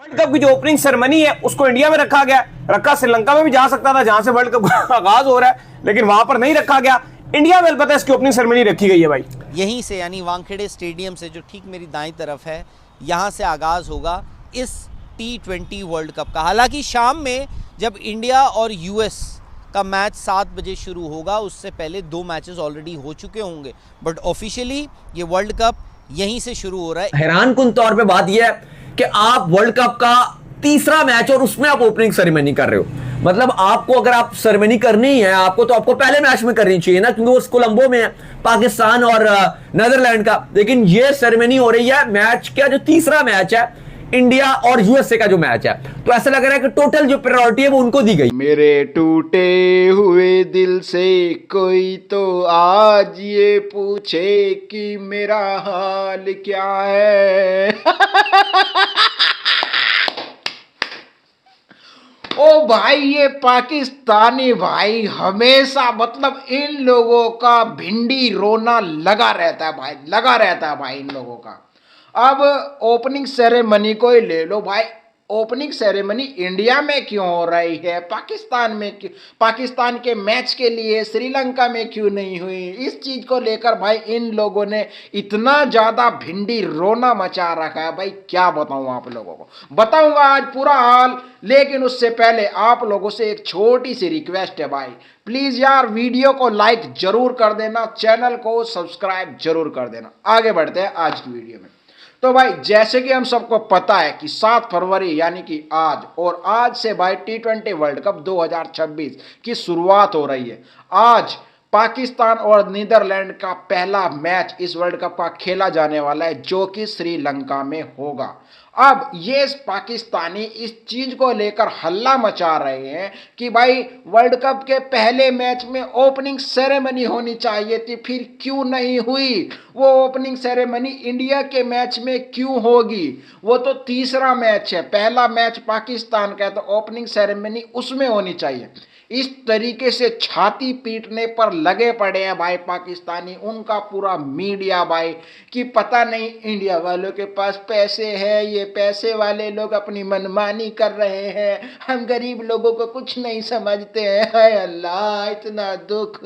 World cup की जो opening ceremony है उसको इंडिया में रखा श्रीलंका में भी जा सकता था जहां से वर्ल्ड कप का आगाज हो रहा है, लेकिन वहां पर नहीं रखा गया। इंडिया में अलबत्ता इसकी ओपनिंग सेरेमनी रखी गई है भाई। यहीं से यानी वानखेड़े स्टेडियम से जो ठीक मेरी दाईं तरफ है, यहाँ से आगाज़ होगा इस T20 वर्ल्ड कप का। हालांकि शाम में जब इंडिया और यूएस का मैच 7 बजे शुरू होगा, उससे पहले 2 मैचेस ऑलरेडी हो चुके होंगे, बट ऑफिशियली ये वर्ल्ड कप यहीं से शुरू हो रहा है। हैरानकुन तौर पे बात यह है कि आप वर्ल्ड कप का तीसरा मैच और उसमें आप ओपनिंग सेरेमनी कर रहे हो। मतलब आपको अगर आप सेरेमनी करनी है आपको तो आपको पहले मैच में करनी चाहिए ना, क्योंकि वो कोलंबो में है, पाकिस्तान और नीदरलैंड का। लेकिन ये सेरेमनी हो रही है मैच का जो तीसरा मैच है, इंडिया और यूएसए का जो मैच है। तो ऐसा लग रहा है कि टोटल जो प्रायोरिटी है वो उनको दी गई। मेरे टूटे हुए दिल से कोई तो आज ये पूछे कि मेरा हाल क्या है। ओ भाई, ये पाकिस्तानी भाई हमेशा मतलब इन लोगों का भिंडी रोना लगा रहता है भाई, लगा रहता है भाई इन लोगों का। अब ओपनिंग सेरेमनी को ही ले लो भाई, ओपनिंग सेरेमनी इंडिया में क्यों हो रही है, पाकिस्तान में क्यों, पाकिस्तान के मैच के लिए श्रीलंका में क्यों नहीं हुई? इस चीज को लेकर भाई इन लोगों ने इतना ज्यादा भिंडी रोना मचा रखा है भाई, क्या बताऊं आप लोगों को। बताऊंगा आज पूरा हाल, लेकिन उससे पहले आप लोगों से एक छोटी सी रिक्वेस्ट है भाई, प्लीज यार वीडियो को लाइक जरूर कर देना, चैनल को सब्सक्राइब जरूर कर देना। आगे बढ़ते हैं आज की वीडियो में। तो भाई जैसे कि हम सबको पता है कि 7 फरवरी यानी कि आज, और आज से भाई T20 वर्ल्ड कप 2026 की शुरुआत हो रही है। आज पाकिस्तान और नीदरलैंड का पहला मैच इस वर्ल्ड कप का खेला जाने वाला है, जो कि श्रीलंका में होगा। अब ये पाकिस्तानी इस चीज को लेकर हल्ला मचा रहे हैं कि भाई वर्ल्ड कप के पहले मैच में ओपनिंग सेरेमनी होनी चाहिए थी, फिर क्यों नहीं हुई? वो ओपनिंग सेरेमनी इंडिया के मैच में क्यों होगी? वो तो तीसरा मैच है, पहला मैच पाकिस्तान का है, तो ओपनिंग सेरेमनी उसमें होनी चाहिए। इस तरीके से छाती पीटने पर लगे पड़े हैं भाई पाकिस्तानी, उनका पूरा मीडिया भाई, कि पता नहीं इंडिया वालों के पास पैसे हैं, ये पैसे वाले लोग अपनी मनमानी कर रहे हैं, हम गरीब लोगों को कुछ नहीं समझते हैं। हाय अल्लाह, इतना दुख।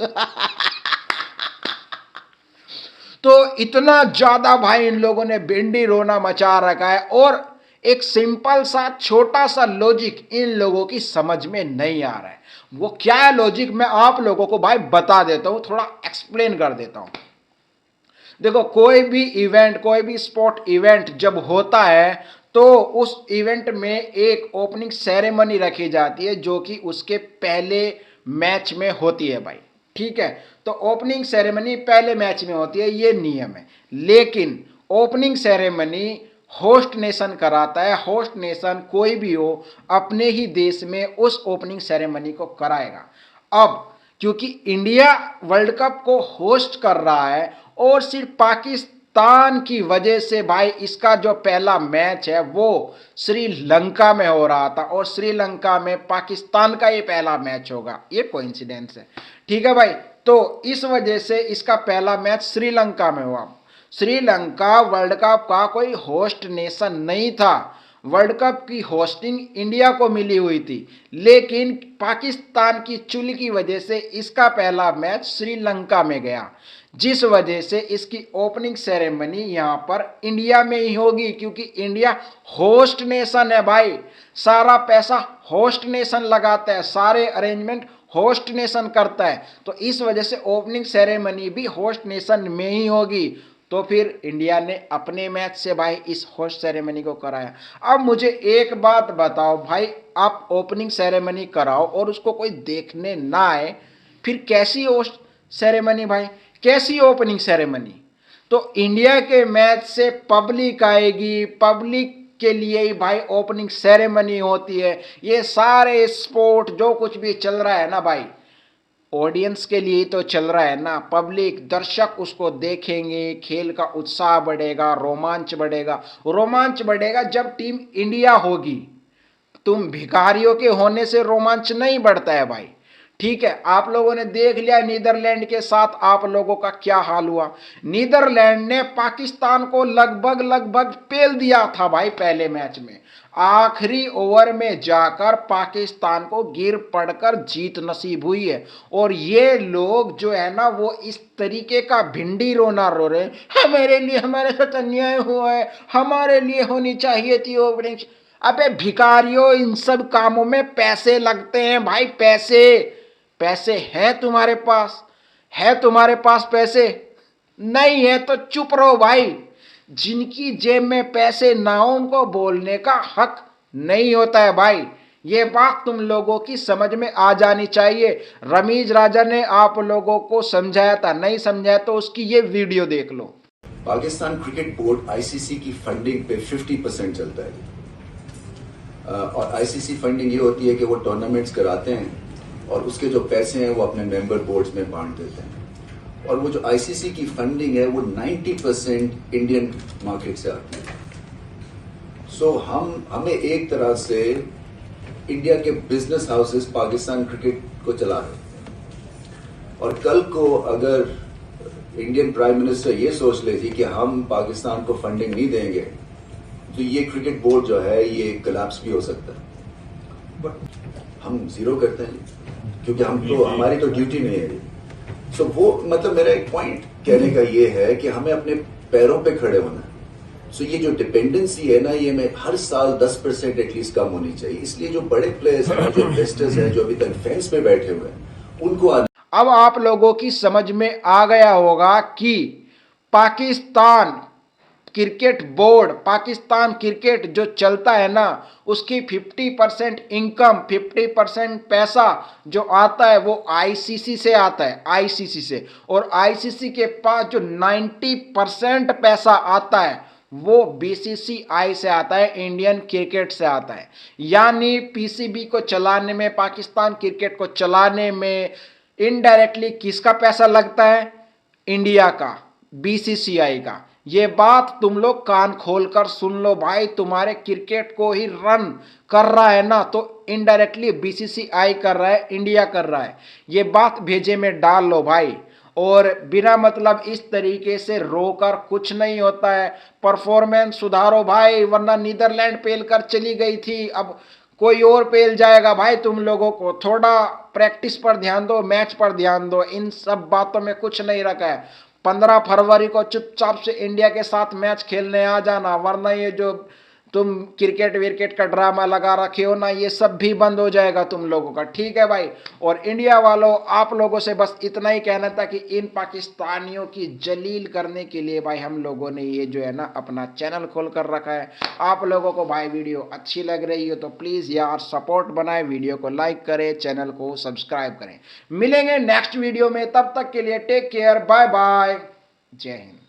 तो इतना ज्यादा भाई इन लोगों ने भिंडी रोना मचा रखा है, और एक सिंपल सा छोटा सा लॉजिक इन लोगों की समझ में नहीं आ रहा है। वो क्या है लॉजिक, मैं आप लोगों को भाई बता देता हूं, थोड़ा एक्सप्लेन कर देता हूं। देखो, कोई भी इवेंट, कोई भी स्पोर्ट इवेंट जब होता है तो उस इवेंट में एक ओपनिंग सेरेमनी रखी जाती है, जो कि उसके पहले मैच में होती है भाई, ठीक है। तो ओपनिंग सेरेमनी पहले मैच में होती है, ये नियम है। लेकिन ओपनिंग सेरेमनी होस्ट नेशन कराता है, होस्ट नेशन कोई भी हो अपने ही देश में उस ओपनिंग सेरेमनी को कराएगा। अब क्योंकि इंडिया वर्ल्ड कप को होस्ट कर रहा है और सिर्फ पाकिस्तान की वजह से भाई इसका जो पहला मैच है वो श्रीलंका में हो रहा था, और श्रीलंका में पाकिस्तान का ये पहला मैच होगा, ये कोइंसिडेंस है, ठीक है भाई। तो इस वजह से इसका पहला मैच श्रीलंका में हुआ। श्रीलंका वर्ल्ड कप का कोई होस्ट नेशन नहीं था, वर्ल्ड कप की होस्टिंग इंडिया को मिली हुई थी, लेकिन पाकिस्तान की चुल की वजह से इसका पहला मैच श्रीलंका में गया, जिस वजह से इसकी ओपनिंग सेरेमनी यहाँ पर इंडिया में ही होगी, क्योंकि इंडिया होस्ट नेशन है भाई, सारा पैसा होस्ट नेशन लगाता है, सारे अरेंजमेंट होस्ट नेशन करता है, तो इस वजह से ओपनिंग सेरेमनी भी होस्ट नेशन में ही होगी। तो फिर इंडिया ने अपने मैच से भाई इस होस्ट सेरेमनी को कराया। अब मुझे एक बात बताओ भाई, आप ओपनिंग सेरेमनी कराओ और उसको कोई देखने ना आए, फिर कैसी होस्ट सेरेमनी भाई, कैसी ओपनिंग सेरेमनी? तो इंडिया के मैच से पब्लिक आएगी, पब्लिक के लिए ही भाई ओपनिंग सेरेमनी होती है। ये सारे स्पोर्ट जो कुछ भी चल रहा है ना भाई, ऑडियंस के लिए तो चल रहा है ना, पब्लिक दर्शक उसको देखेंगे, खेल का उत्साह बढ़ेगा, रोमांच बढ़ेगा। रोमांच बढ़ेगा जब टीम इंडिया होगी, तुम भिखारियों के होने से रोमांच नहीं बढ़ता है भाई, ठीक है, आप लोगों ने देख लिया नीदरलैंड के साथ आप लोगों का क्या हाल हुआ। नीदरलैंड ने पाकिस्तान को लगभग पेल दिया था भाई पहले मैच में। आखिरी ओवर में जाकर पाकिस्तान को गिर पड़कर जीत नसीब हुई है। और ये लोग जो है ना वो इस तरीके का भिंडी रोना रो रहे हैं, हमारे लिए हमारे साथ अन्याय हुआ है, हमारे लिए होनी चाहिए थी ओपनिंग। अबे भिखारियों, इन सब कामों में पैसे लगते हैं भाई, पैसे हैं तुम्हारे पास? है तुम्हारे पास पैसे? नहीं है तो चुप रहो भाई। जिनकी जेब में पैसे ना हो उनको बोलने का हक नहीं होता है भाई। ये बात तुम लोगों की समझ में आ जानी चाहिए। रमीज राजा ने आप लोगों को समझाया था, नहीं समझाया तो उसकी ये वीडियो देख लो। पाकिस्तान क्रिकेट बोर्ड आईसीसी की फंडिंग पे 50% चलता है। और आईसीसी फंडिंग ये होती है कि वो टूर्नामेंट्स कराते हैं और उसके जो पैसे हैं वो अपने मेंबर बोर्ड्स में बांट देते हैं। और वो जो आईसीसी की फंडिंग है वो 90% इंडियन मार्केट से आती है। सो हमें एक तरह से इंडिया के बिजनेस हाउसेस पाकिस्तान क्रिकेट को चला रहे हैं। और कल को अगर इंडियन प्राइम मिनिस्टर ये सोच लेती कि हम पाकिस्तान को फंडिंग नहीं देंगे तो ये क्रिकेट बोर्ड जो है ये कोलैप्स भी हो सकता है। बट हम जीरो करते हैं क्योंकि हमारी तो ड्यूटी नहीं है। सो वो मतलब मेरा एक पॉइंट कहने का ये है कि हमें अपने पैरों पे खड़े होना है। सो ये जो डिपेंडेंसी है ना ये में हर साल 10% एटलीस्ट कम होनी चाहिए। इसलिए जो बड़े प्लेयर्स हैं, जो इन्वेस्टर्स हैं, जो अभी तक फेंस पे बैठे हुए हैं, उनको अब आप लोगों की समझ में आ गया होगा कि Pakistan cricket board, Pakistan cricket जो चलता है ना उसकी 50% इनकम, 50% पैसा जो आता है वो आईसीसी से आता है, आईसीसी से। और आईसीसी के पास जो 90% पैसा आता है वो बीसीसीआई से आता है, इंडियन क्रिकेट से आता है। यानी पीसीबी को चलाने में, पाकिस्तान क्रिकेट को चलाने में इनडायरेक्टली किसका पैसा लगता है? इंडिया का, बीसीसीआई का। ये बात तुम लोग कान खोलकर सुन लो भाई। तुम्हारे क्रिकेट को ही रन कर रहा है ना तो इनडायरेक्टली बीसीसीआई कर रहा है, इंडिया कर रहा है। ये बात भेजे में डाल लो भाई। और बिना मतलब इस तरीके से रोकर कुछ नहीं होता है। परफॉर्मेंस सुधारो भाई, वरना नीदरलैंड पेल कर चली गई थी, अब कोई और पेल जाएगा भाई तुम लोगों को। थोड़ा प्रैक्टिस पर ध्यान दो, मैच पर ध्यान दो। इन सब बातों में कुछ नहीं रखा है। 15 फरवरी को चुपचाप से इंडिया के साथ मैच खेलने आ जाना, वरना ये जो तुम क्रिकेट विकेट का ड्रामा लगा रखे हो ना ये सब भी बंद हो जाएगा तुम लोगों का, ठीक है भाई। और इंडिया वालों, आप लोगों से बस इतना ही कहना था कि इन पाकिस्तानियों की जलील करने के लिए भाई हम लोगों ने ये जो है ना अपना चैनल खोल कर रखा है। आप लोगों को भाई वीडियो अच्छी लग रही हो तो प्लीज़ यार सपोर्ट बनाए, वीडियो को लाइक करें, चैनल को सब्सक्राइब करें। मिलेंगे नेक्स्ट वीडियो में, तब तक के लिए टेक केयर, बाय बाय, जय हिंद।